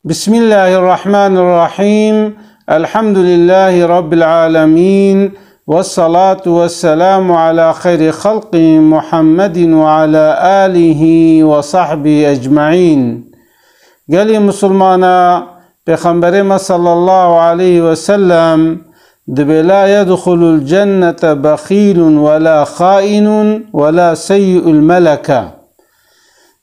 بسم الله الرحمن الرحيم. الحمد لله رب العالمين، والصلاة والسلام على خير خلق محمد وعلى آله وصحبه أجمعين. قال مسلمانا پیغمبر صلى الله عليه وسلم لا يدخل الجنة بخيل ولا خائن ولا سيء الملكة.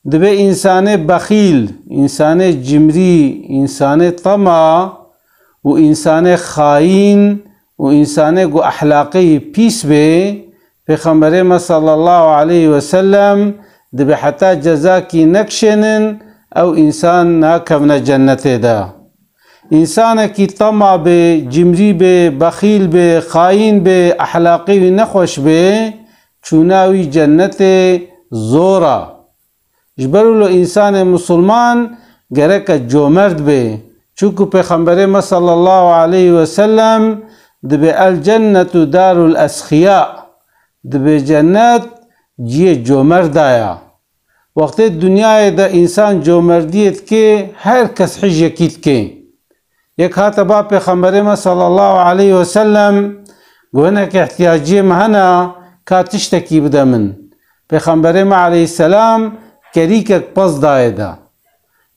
دبي إنسان بخيل، إنسان جمري، إنسان طمع، وإنسان خاين، وإنسان جو أحلاقي بيس بي پیغمبر صلى الله عليه وسلم دبي حتى جزاكي نكشنن أو إنسان ناكفنا جنته دا. إنسان كي طمع بي، جمري بي، بخيل بي، خاين بي، أحلاقي نخوش بي، چوناوي جنته زورا. جبرو انسان مسلمان گرک جومرد بي، چونکو پیغمبر صلى الله عليه وسلم دبي الجنة دار الاسخياء، دبي جنت جي جومرد آیا. وقت دنیا دا انسان جومردیت که هر کس حج یکیت که. یک هاتبا پیغمبر صلى الله عليه وسلم گوهنه که احتیاجی مهنا کاتشتکی بده من. پیغمبر عليه السلام کریکک پس دایده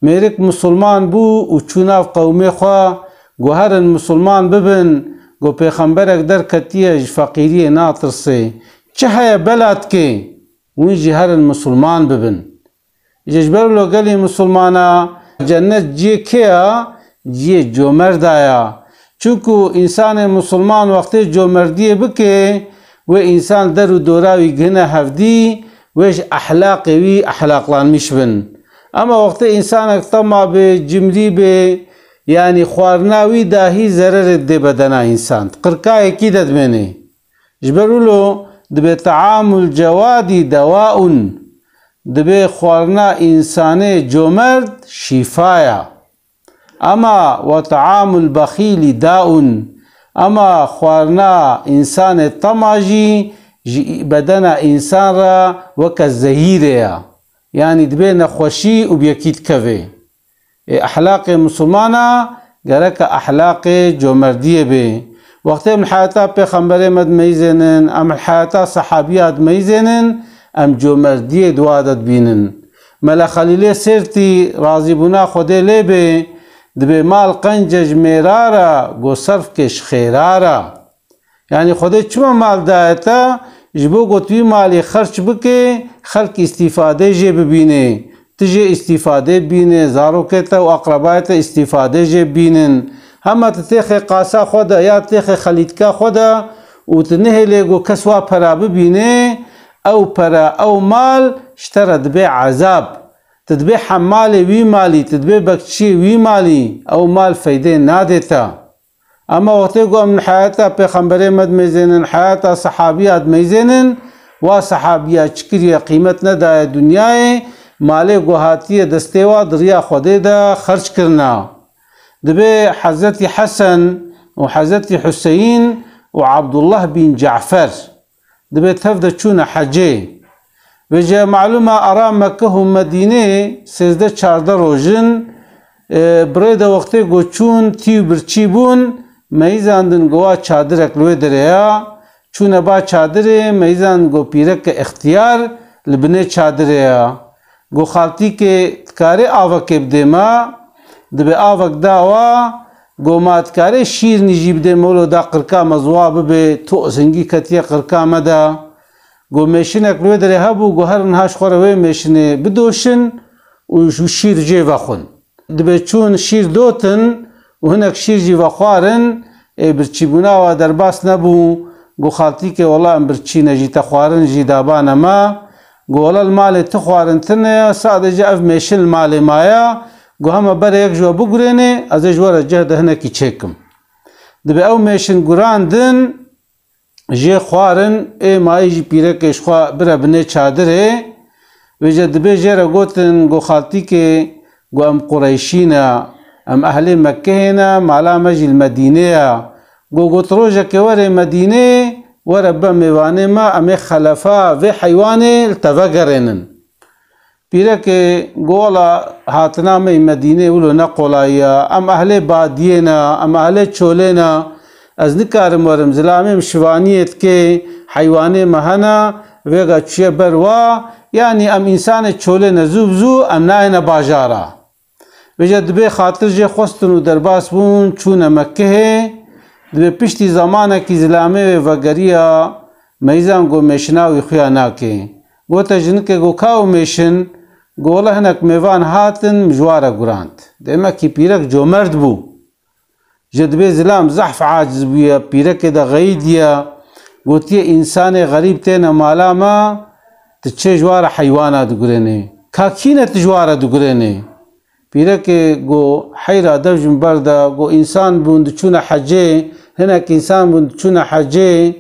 میرک مسلمان بو و چوناف قومی خواه گو هرن مسلمان ببن گو پیغمبرک در کتیج فقیری ناترسه چه های بلد که ونجی هرن مسلمان ببن. ججبر لو گلی مسلمانا جنت جی کیا جی جومرد آیا، چونکو انسان مسلمان وقتی جومردی بکه و انسان در و دوراوی گنه هفدی ويش أحلاق وي أحلاق لان مشبن. أما وقت إنسانك طمع بجمري بي يعني خوارناوي داهي زرر دي بدنا إنسان قركاي كده دمني جبروا له دبي طعام الجواد دواء، دبي خوارنا إنساني جومرد شفايا. أما وطعام البخيل داء، أما خوارنا إنسان طمعجي بدنا إنسان را وك الزهيرة، يعني دبي نخوشي وبيكيد كفي. أحلاق مسلمانا قالك أحلاق جومردية بي. وقت من حياتا پیغمبر مد ميزنن، أم حياتا صحابيات ميزنن، أم جومردية دوادت بينن. ملا خليلي سيرتي راضي بنا خده لبي دبي مال قنجج ميرارا قو صرف كش خيرارا، يعني خده چما مال دایتا جبو گوتوی مالی خرچ بکه خلق استفاده جه ببینه، تجه استفاده بینه، زاروکتا و اقربایتا استفاده جه بینن. همه تتیخ قاسا خودا یا تتیخ خلیدکا خودا و تنه لگو کسوا پرا ببینه او پرا او مال اشترا دبی عذاب، تدبی حمال وی مالی، تدبی بکچی وی مالی او مال فیده نادتا. اما وقتی گو من حیاتا پیغمبر مد میزنن، حیاتا صحابیات میزنن و صحابیات چکری قیمت ندای دنیای مالی گو هاتی دستیوا دریا خوده دا خرچ کرنا. دبی حضرت حسن و حضرت حسین و عبدالله بن جعفر دبی تفده چون حجه و جا معلومه ارا مکه و مدینه 13-14 روزن برید وقتی گو چون تیو برچی بون میزاندن گوا چادرک لوی دریا، چون با چادره میزان گو پیرک اختیار لبنه چادریا گو خالتی که کاری آوک بده ما دبی آوک داوا گو مات کاری شیر نجیب ده مولو دا قرکا مزواب به تو سنگی کتیا قرکا مدا گو میشنک لوی دریا بو گو هر نهاش خوروی میشنه بدوشن و شیر جی وخون دبی چون شیر دوتن و هناك شير جي وخوارن برچی بونا و درباس نبو گو خالتی که والله برچی نجی تخوارن جي دابانا ما گو والله المال تخوارن تنه ساده اف میشن المال مایا گو همه بره یک جو بگرینه از جوار جهد هناكي چکم دبی او میشن گران دن جي خوارن مای جي پیرکش خواه بره بنه چادره و جه دبی جره گوتن گو خالتی که گو ام قریشینا ام اهل مكه هنا مالا مجي المدينه گو تروجا كوري مدينه وربا ميوانه ما ام خلفا في حيوانه التفقرنن پیرک گولا هاتنا می مدینه ولو نقولایا ام اهل بادینا ام اهل چولینا از نکارم ورم زلامم شوانیت که حیوان مهنا ویگا چیه بروا یعنی ام انسان چولینا زوب زو ام ناینا باجارا وجه دبی خاطر جه خواستن و درباس بون چون مکه دبی پشتی زمانه کی زلامه وگریا میزان گو میشناوی خویا ناکه گو تجنکه گو کاو میشن گوله هنک میوان هاتن مجوارا گراند دیما کی پیرک جو مرد بو جدبی زلام زحف عاجز بویا پیرک دا غیدیا گوتی انسان غریب تینا مالا ما تچه جوارا حیوانا دگرینه کاکینه تجوارا دگرینه پیرک گو حیرا دوجن بردا گو انسان بوند چون حجه هنک انسان بوند چون حجه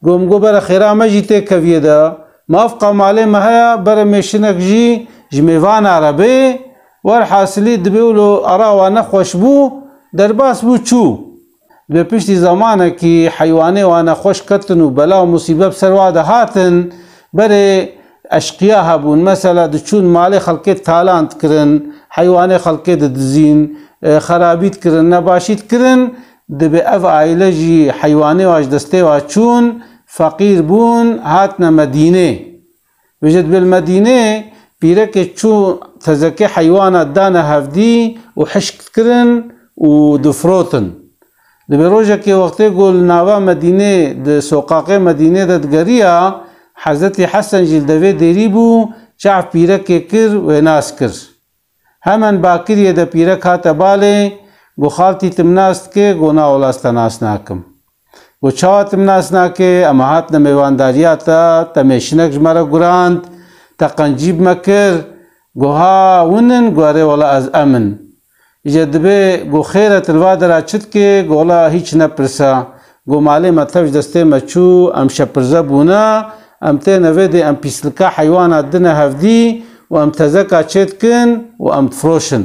گو مگو برا خیرا مجیته کویه دا مافقا مالی مهیا برا میشنک جی جمیوان عربی ور حاصلی دبیولو اراوا نخوش بو درباس بو چو به پشتی زمانه کی حیوانه وانا خوش کتن و بلا و مصیبه بسروا ده هاتن بره اشقیا هبون مثلا دچون مالی خلقیت تالانت کرن حیوانه خلقیت دزین خرابیت کرن نباشیت کرن دبی اف عائله جی حیوانه واج دسته واج چون فقیر بون هاتنا مدینه وجد بالمدینه پیرک چو تزکی حیوانات دانا هفدی و حشک کرن و دفروتن دبی روژه که وقتی گل ناوا مدینه د سوقاق مدینه دادگریا حضرت حسن جلدوی دیری بو چعف پیرک کر و ناس کر همان باکریه دا پیرک هاتا باله گو خالتی تمناست که گو ناولاست ناس ناکم گو چاوات تمناس ناکه اما هات نمیوانداریاتا تمیشنک جمارا گراند تقنجیب مکر گوها ونن گواره ولا از امن جدبه گو خیرت الوادر چد که گولا هیچ نپرسا گو مالی مطلب دسته مچو ام شپرزه بونا ام تینویده ام پیسلکا حیوانات دنه هفدی و ام تزکا چد کن و ام تفروشن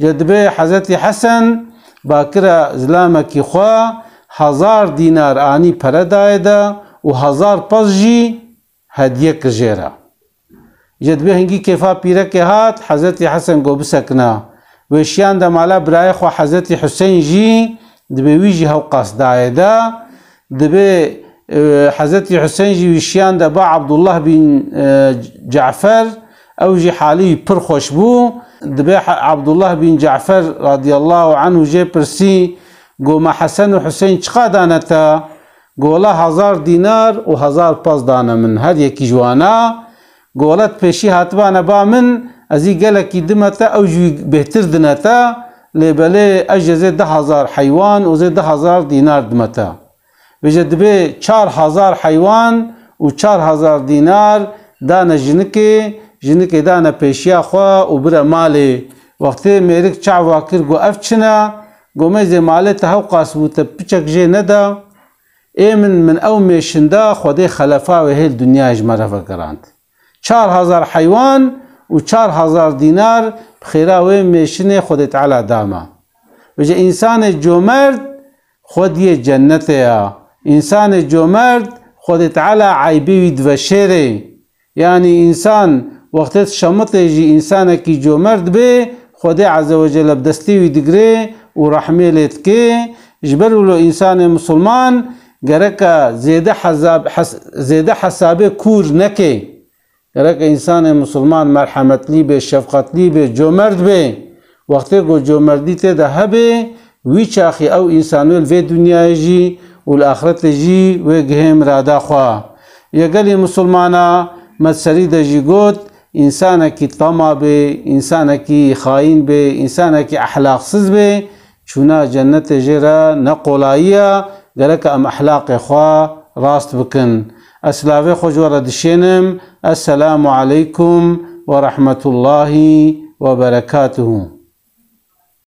جدبه حضرت حسن باکر زلامکی خواه 1000 دینار آنی پردای دا و 1000 پس جی هدیه کجیرا جدبه هنگی کفا پیرک هات حضرت حسن گو بسکنا وشیان دا مالا برای خوا حضرت حسین جی دبه ویجی هاو قصدای دا دبه حضرت حسین جی وشیان دا با عبدالله بن جعفر او جی حالی پر خوش بو دبه عبدالله بن جعفر رضی الله عنه جی پرسی گو ما حسن و حسین چقا دانتا گولا 1000 دینار و 1000 پاس دانا من هر یکی جوانا گولت پیشی هاتوانا با من ازی گلکی دمتا او جوی بهتر دنتا لیباله اجازه 10,000 حیوان و 10,000 دینار دمتا وجد به 4000 حیوان و 4000 دینار دانا جنکه دانا پیشیا خوا و برا مالی وقتی میرک چعوا کر گو افچنا گو میزه مالی تا هاو قاسبوتا پچک جه ندا من او میشنده خوده خلفا و هیل دنیا اجمره فکراند 4000 حیوان و 4000 دینار بخیراوی میشنه خود تعالی داما وجه انسان جومرد خود یه جنته یا انسان جومرد خود تعالی عیبی وید و شیره یعنی انسان وقتی شمطه جی انسان کی جومرد به خود عز وجل بدستی ویدگره و رحمه لیت که جبرولو انسان مسلمان گرکا زیده حسابه کور نکه گرک انسان مسلمان مرحمت لی به شفقت لی به جومرد به وقتی گو جومردی ته ده هبه وی چاخی او انسانویل وی دنیا جی و الاخرت جی و گهم رادا خواه یگلی مسلمانا مدسری ده جی گوت انسان کی طمع به انسان کی خائن به انسان کی احلاق سز به چونا جنت جرا نقولاییا گرک ام احلاق خواه راست بکن اسلاوی خوش وردشینم السلام علیکم ورحمة الله وبركاته